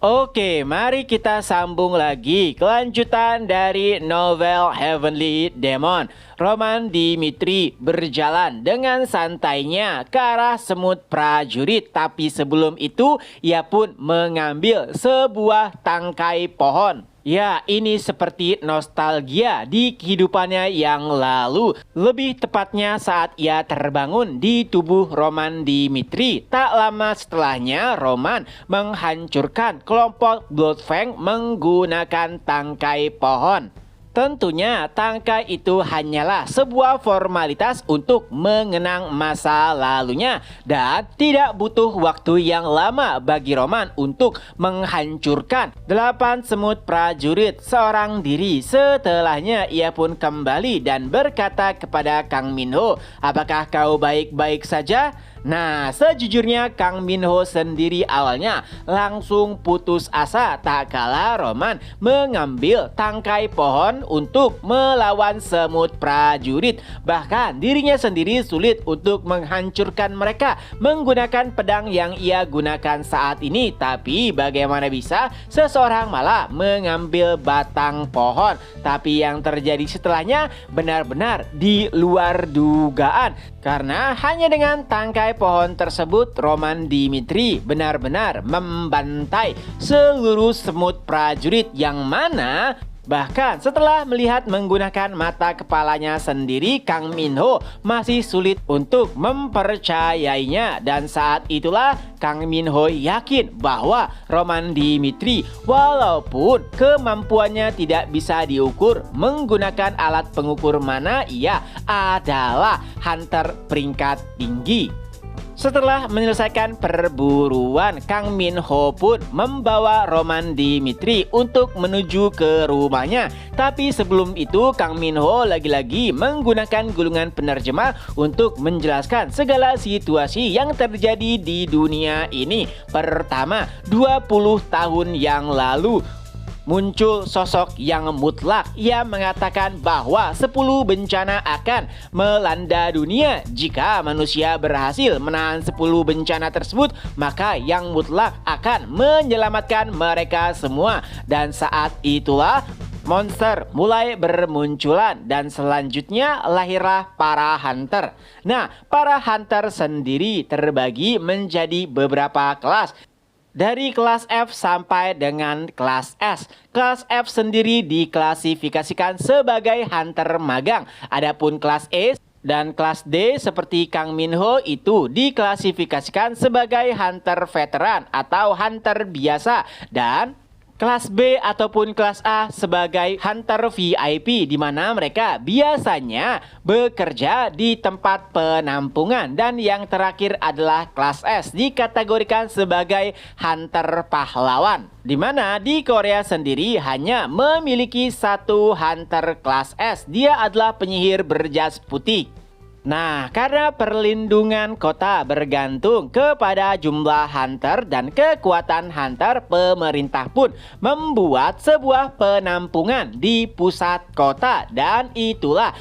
Oke, mari kita sambung lagi kelanjutan dari novel Heavenly Demon. Roman Dimitri berjalan dengan santainya ke arah semut prajurit, tapi sebelum itu ia pun mengambil sebuah tangkai pohon. Ya, ini seperti nostalgia di kehidupannya yang lalu. Lebih tepatnya saat ia terbangun di tubuh Roman Dimitri. Tak lama setelahnya, Roman menghancurkan kelompok Bloodfang menggunakan tangkai pohon. Tentunya tangkai itu hanyalah sebuah formalitas untuk mengenang masa lalunya dan tidak butuh waktu yang lama bagi Roman untuk menghancurkan 8 semut prajurit seorang diri. Setelahnya ia pun kembali dan berkata kepada Kang Minho, "Apakah kau baik-baik saja?" Nah, sejujurnya Kang Minho sendiri awalnya langsung putus asa tak kala Roman mengambil tangkai pohon untuk melawan semut prajurit. Bahkan dirinya sendiri sulit untuk menghancurkan mereka menggunakan pedang yang ia gunakan saat ini. Tapi bagaimana bisa seseorang malah mengambil batang pohon? Tapi yang terjadi setelahnya benar-benar di luar dugaan. Karena hanya dengan tangkai pohon tersebut, Roman Dimitri benar-benar membantai seluruh semut prajurit, yang mana bahkan setelah melihat menggunakan mata kepalanya sendiri, Kang Minho masih sulit untuk mempercayainya. Dan saat itulah Kang Minho yakin bahwa Roman Dimitri walaupun kemampuannya tidak bisa diukur menggunakan alat pengukur mana, ia adalah hunter peringkat tinggi. Setelah menyelesaikan perburuan, Kang Minho pun membawa Roman Dimitri untuk menuju ke rumahnya. Tapi sebelum itu Kang Minho lagi-lagi menggunakan gulungan penerjemah untuk menjelaskan segala situasi yang terjadi di dunia ini. Pertama, 20 tahun yang lalu muncul sosok yang mutlak. Ia mengatakan bahwa 10 bencana akan melanda dunia. Jika manusia berhasil menahan 10 bencana tersebut, maka yang mutlak akan menyelamatkan mereka semua. Dan saat itulah monster mulai bermunculan dan selanjutnya lahirlah para hunter. Nah, para hunter sendiri terbagi menjadi beberapa kelas. Dari kelas F sampai dengan kelas S. Kelas F sendiri diklasifikasikan sebagai hunter magang. Adapun kelas E dan kelas D seperti Kang Minho itu diklasifikasikan sebagai hunter veteran atau hunter biasa. Dan kelas B ataupun kelas A sebagai hunter VIP, di mana mereka biasanya bekerja di tempat penampungan. Dan yang terakhir adalah kelas S, dikategorikan sebagai hunter pahlawan, di mana di Korea sendiri hanya memiliki satu hunter kelas S. Dia adalah penyihir berjas putih. Nah, karena perlindungan kota bergantung kepada jumlah hunter dan kekuatan hunter, pemerintah pun membuat sebuah penampungan di pusat kota. Dan itulah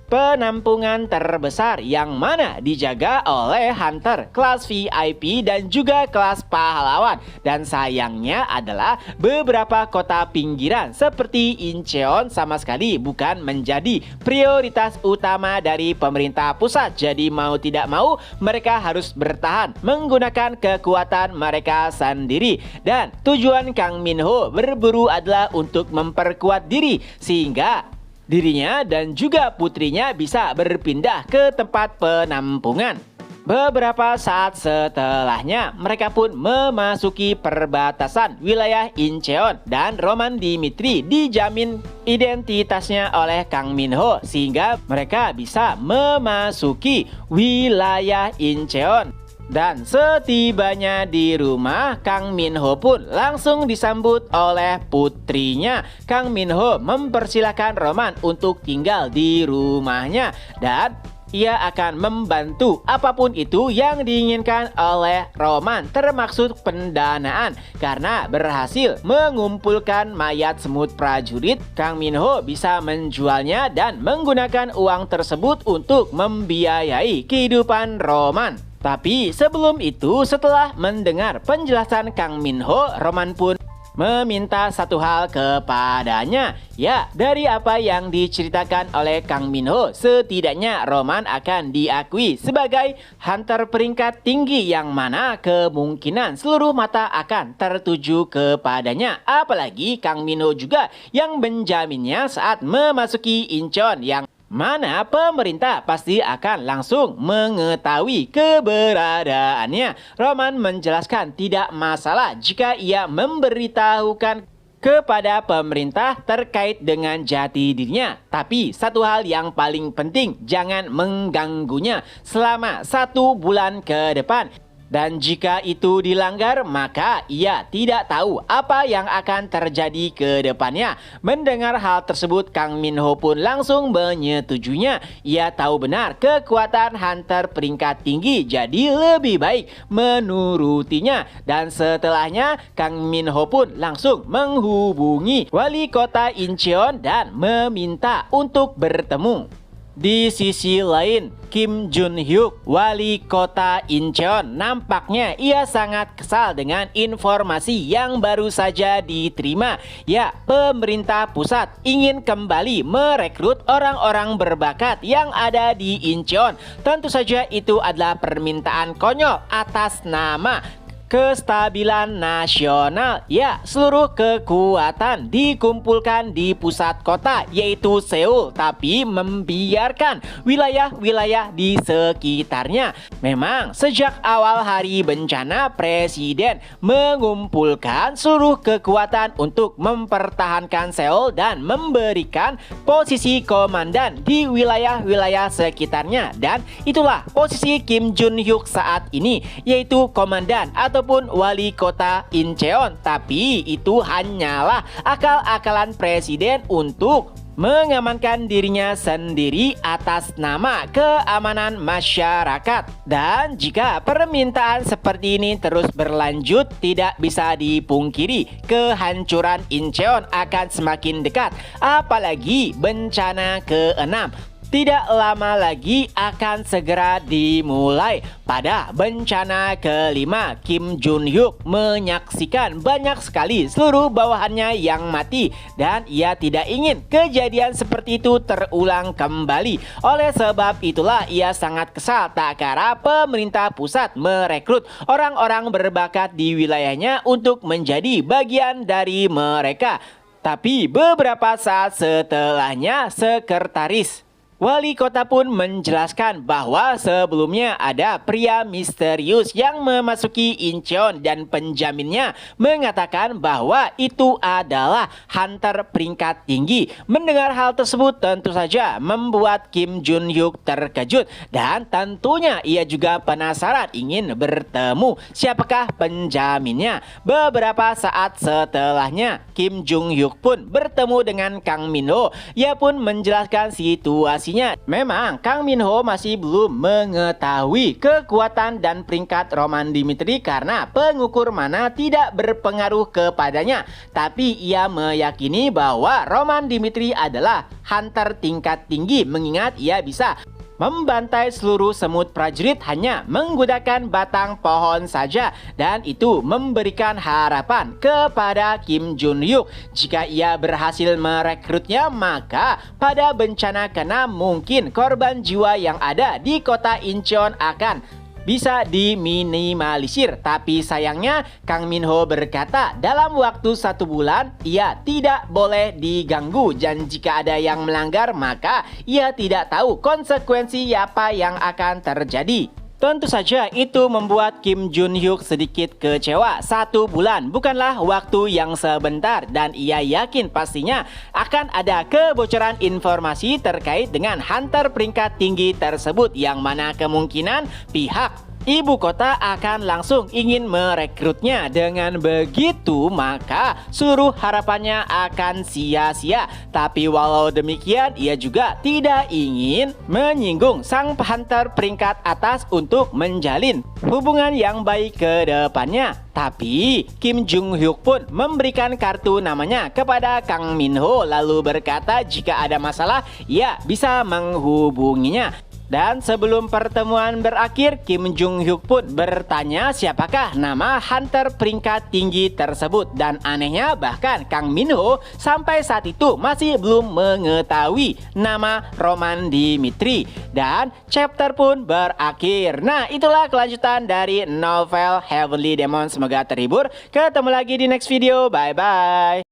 penampungan terbesar yang mana dijaga oleh hunter kelas VIP dan juga kelas pahlawan. Dan sayangnya adalah beberapa kota pinggiran seperti Incheon sama sekali bukan menjadi prioritas utama dari pemerintah pusat. Jadi mau tidak mau mereka harus bertahan menggunakan kekuatan mereka sendiri. Dan tujuan Kang Minho berburu adalah untuk memperkuat diri sehingga dirinya dan juga putrinya bisa berpindah ke tempat penampungan. Beberapa saat setelahnya mereka pun memasuki perbatasan wilayah Incheon dan Roman Dimitri dijamin identitasnya oleh Kang Minho sehingga mereka bisa memasuki wilayah Incheon. Dan setibanya di rumah, Kang Minho pun langsung disambut oleh putrinya. Kang Minho mempersilahkan Roman untuk tinggal di rumahnya dan ia akan membantu apapun itu yang diinginkan oleh Roman, termasuk pendanaan. Karena berhasil mengumpulkan mayat semut prajurit, Kang Minho bisa menjualnya dan menggunakan uang tersebut untuk membiayai kehidupan Roman. Tapi sebelum itu, setelah mendengar penjelasan Kang Minho, Roman pun meminta satu hal kepadanya. Ya, dari apa yang diceritakan oleh Kang Min Ho, setidaknya Roman akan diakui sebagai hunter peringkat tinggi yang mana kemungkinan seluruh mata akan tertuju kepadanya. Apalagi Kang Min Ho juga yang menjaminnya saat memasuki Incheon, yang mana pemerintah pasti akan langsung mengetahui keberadaannya. Roman menjelaskan tidak masalah jika ia memberitahukan kepada pemerintah terkait dengan jati dirinya. Tapi satu hal yang paling penting, jangan mengganggunya selama 1 bulan ke depan. Dan jika itu dilanggar, maka ia tidak tahu apa yang akan terjadi ke depannya. Mendengar hal tersebut, Kang Min Ho pun langsung menyetujuinya. Ia tahu benar kekuatan hunter peringkat tinggi, jadi lebih baik menurutinya. Dan setelahnya, Kang Min Ho pun langsung menghubungi wali kota Incheon dan meminta untuk bertemu. Di sisi lain, Kim Jun Hyuk, wali kota Incheon, nampaknya ia sangat kesal dengan informasi yang baru saja diterima. Ya, pemerintah pusat ingin kembali merekrut orang-orang berbakat yang ada di Incheon. Tentu saja itu adalah permintaan konyol atas nama kestabilan nasional. Ya, seluruh kekuatan dikumpulkan di pusat kota, yaitu Seoul, tapi membiarkan wilayah-wilayah di sekitarnya. Memang sejak awal hari bencana, Presiden mengumpulkan seluruh kekuatan untuk mempertahankan Seoul dan memberikan posisi komandan di wilayah-wilayah sekitarnya. Dan itulah posisi Kim Jun Hyuk saat ini, yaitu komandan ataupun wali kota Incheon. Tapi itu hanyalah akal-akalan presiden untuk mengamankan dirinya sendiri atas nama keamanan masyarakat. Dan jika permintaan seperti ini terus berlanjut, tidak bisa dipungkiri kehancuran Incheon akan semakin dekat. Apalagi bencana ke-6 tidak lama lagi akan segera dimulai. Pada bencana ke-5, Kim Jun Hyuk menyaksikan banyak sekali seluruh bawahannya yang mati, dan ia tidak ingin kejadian seperti itu terulang kembali. Oleh sebab itulah ia sangat kesal tak kala pemerintah pusat merekrut orang-orang berbakat di wilayahnya untuk menjadi bagian dari mereka. Tapi beberapa saat setelahnya, sekretaris wali kota pun menjelaskan bahwa sebelumnya ada pria misterius yang memasuki Incheon dan penjaminnya mengatakan bahwa itu adalah hunter peringkat tinggi. Mendengar hal tersebut tentu saja membuat Kim Jun Hyuk terkejut, dan tentunya ia juga penasaran ingin bertemu siapakah penjaminnya. Beberapa saat setelahnya, Kim Jun Hyuk pun bertemu dengan Kang Min Ho. Ia pun menjelaskan situasinya. Memang Kang Min Ho masih belum mengetahui kekuatan dan peringkat Roman Dimitri karena pengukur mana tidak berpengaruh kepadanya. Tapi ia meyakini bahwa Roman Dimitri adalah hunter tingkat tinggi, mengingat ia bisa membantai seluruh semut prajurit hanya menggunakan batang pohon saja, dan itu memberikan harapan kepada Kim Jun Hyuk. Jika ia berhasil merekrutnya, maka pada bencana ke-6 mungkin korban jiwa yang ada di kota Incheon akan bisa diminimalisir. Tapi sayangnya Kang Min Ho berkata dalam waktu 1 bulan ia tidak boleh diganggu, dan jika ada yang melanggar maka ia tidak tahu konsekuensi apa yang akan terjadi. Tentu saja itu membuat Kim Jun Hyuk sedikit kecewa. 1 bulan bukanlah waktu yang sebentar, dan ia yakin pastinya akan ada kebocoran informasi terkait dengan hunter peringkat tinggi tersebut, yang mana kemungkinan pihak ibu kota akan langsung ingin merekrutnya. Dengan begitu maka seluruh harapannya akan sia-sia. Tapi walau demikian ia juga tidak ingin menyinggung sang hunter peringkat atas untuk menjalin hubungan yang baik ke depannya. Tapi Kim Jun Hyuk pun memberikan kartu namanya kepada Kang Min Ho, lalu berkata jika ada masalah ia bisa menghubunginya. Dan sebelum pertemuan berakhir, Kim Jung Hyuk pun bertanya siapakah nama hunter peringkat tinggi tersebut. Dan anehnya bahkan Kang Min Ho sampai saat itu masih belum mengetahui nama Roman Dimitri. Dan chapter pun berakhir. Nah, itulah kelanjutan dari novel Heavenly Demon. Semoga terhibur. Ketemu lagi di next video. Bye-bye.